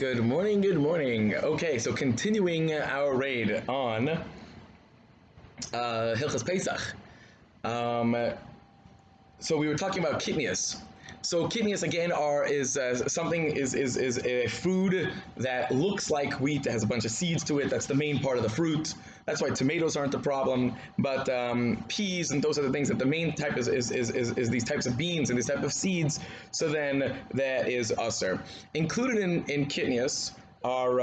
Good morning, good morning. Okay, so continuing our raid on Hilchos Pesach. So we were talking about kidneys. So kidneys again is a food that looks like wheat, that has a bunch of seeds to it. That's the main part of the fruit. That's why tomatoes aren't a problem. But peas and those are the things that the main type is these types of beans and these type of seeds. So then that is usher. Included in kidneys are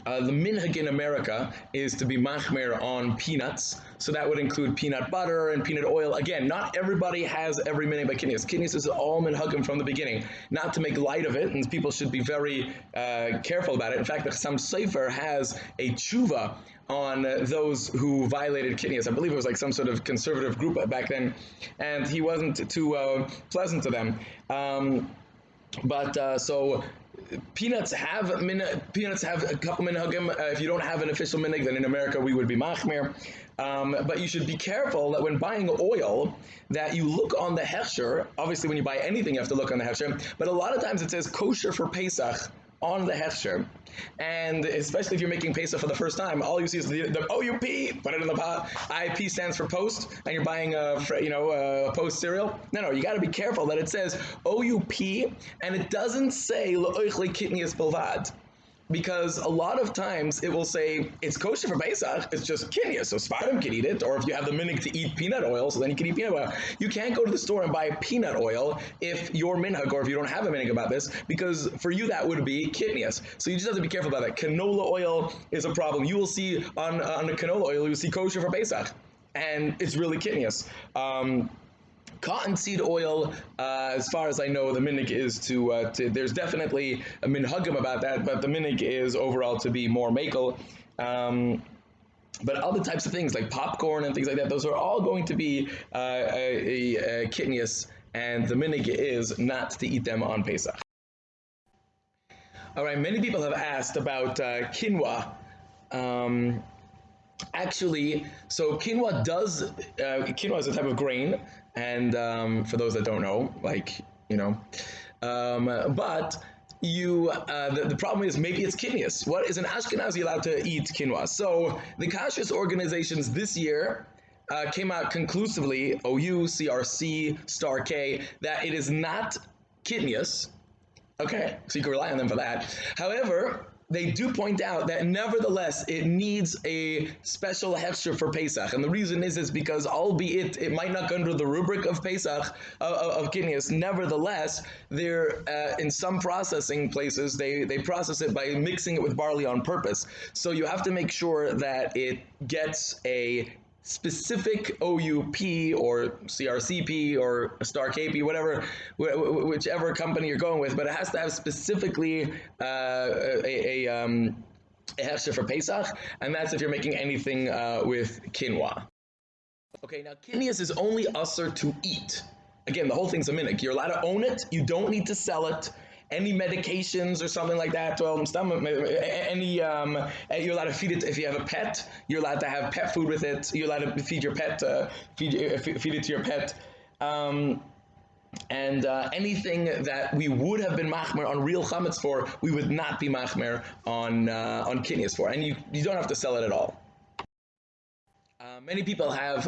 the minhag in America is to be machmer on peanuts, so that would include peanut butter and peanut oil. Again, not everybody has every minhag by kidneys. Kidneys is all minhagim from the beginning, not to make light of it, and people should be very careful about it. In fact, the Chassam Sofer has a tshuva on those who violated kidneys. I believe it was like some sort of conservative group back then, and he wasn't too pleasant to them. So peanuts have a couple minhagim. If you don't have an official minhag, then in America we would be machmer. But you should be careful that when buying oil, that you look on the hechsher. Obviously, when you buy anything, you have to look on the hechsher. But a lot of times it says kosher for Pesach on the hechsher, and especially if you're making Pesach for the first time, all you see is the OUP. Put it in the pot. IP stands for post, and you're buying a post cereal. No, you got to be careful that it says OUP, and it doesn't say L'oichle Kitnias Bilvad. Because a lot of times it will say it's kosher for Pesach, it's just kidneys, so Sfardim can eat it, or if you have the minhag to eat peanut oil, so then you can eat peanut oil. You can't go to the store and buy peanut oil if you're minhag, or if you don't have a minhag about this, because for you that would be kidneys. So you just have to be careful about that. Canola oil is a problem. You will see on the canola oil, you will see kosher for Pesach, and it's really kidneys. Cottonseed oil, as far as I know, the minhag is to there's definitely a minhagim about that, but the minhag is overall to be more makel. But other types of things like popcorn and things like that, those are all going to be kidneys, and the minhag is not to eat them on Pesach. All right, many people have asked about quinoa. Actually, so quinoa is a type of grain, and for those that don't know, but the problem is maybe it's kidneys. What is an Ashkenazi allowed to eat quinoa? So the kashrus organizations this year came out conclusively, OU, CRC, Star K, that it is not kidneys. Okay, so you can rely on them for that. However, they do point out that nevertheless it needs a special hechsher for Pesach, and the reason is because albeit it might not go under the rubric of Pesach of kidneys, nevertheless they're in some processing places they process it by mixing it with barley on purpose. So you have to make sure that it gets a specific OUP or CRCP or Star KP, whatever, whichever company you're going with, but it has to have specifically a hechsher for Pesach, and that's if you're making anything with quinoa. Okay, now kidneys is only usher to eat. Again, the whole thing's a minhag. You're allowed to own it. You don't need to sell it. Any medications or something like that, you're allowed to feed it. If you have a pet, you're allowed to have pet food with it. You're allowed to feed your pet, feed it to your pet. And anything that we would have been machmer on real chametz for, we would not be machmer on kidneys for. And you don't have to sell it at all. Many people have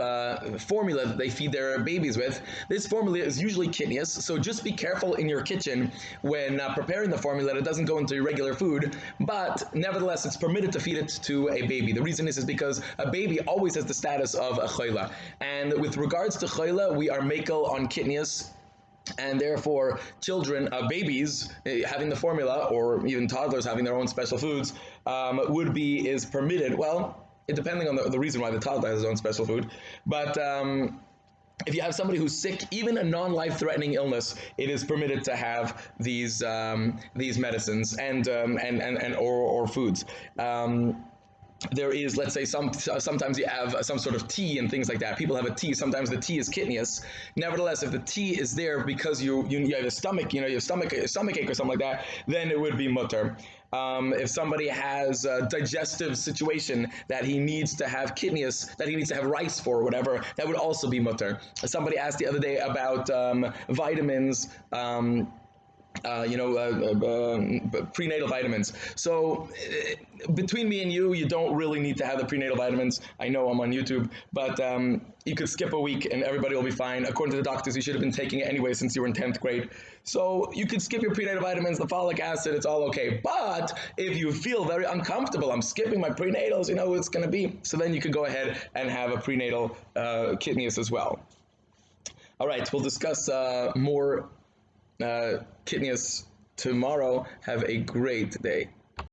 formula that they feed their babies with. This formula is usually kidneys, so just be careful in your kitchen when preparing the formula that it doesn't go into your regular food, but nevertheless it's permitted to feed it to a baby. The reason is because a baby always has the status of a choila, and with regards to choila, we are makel on kidneys, and therefore children, babies having the formula, or even toddlers having their own special foods, is permitted. Well, it depending on the reason why the toddler has his own special food, but if you have somebody who's sick, even a non-life-threatening illness, it is permitted to have these medicines and foods. There is, let's say, sometimes you have some sort of tea and things like that. People have a tea. Sometimes the tea is kidneys. Nevertheless, if the tea is there because you have a stomach, you have stomach ache or something like that, then it would be mutter. If somebody has a digestive situation that he needs to have kidneys, that he needs to have rice for or whatever, that would also be mutter. Somebody asked the other day about vitamins prenatal vitamins. So between me and you, you don't really need to have the prenatal vitamins. I know I'm on YouTube, but you could skip a week and everybody will be fine. According to the doctors, you should have been taking it anyway since you were in 10th grade. So you could skip your prenatal vitamins, the folic acid, it's all okay. But if you feel very uncomfortable, I'm skipping my prenatals, you know what it's going to be. So then you could go ahead and have a prenatal kidneys as well. All right, we'll discuss more kidneys tomorrow. Have a great day.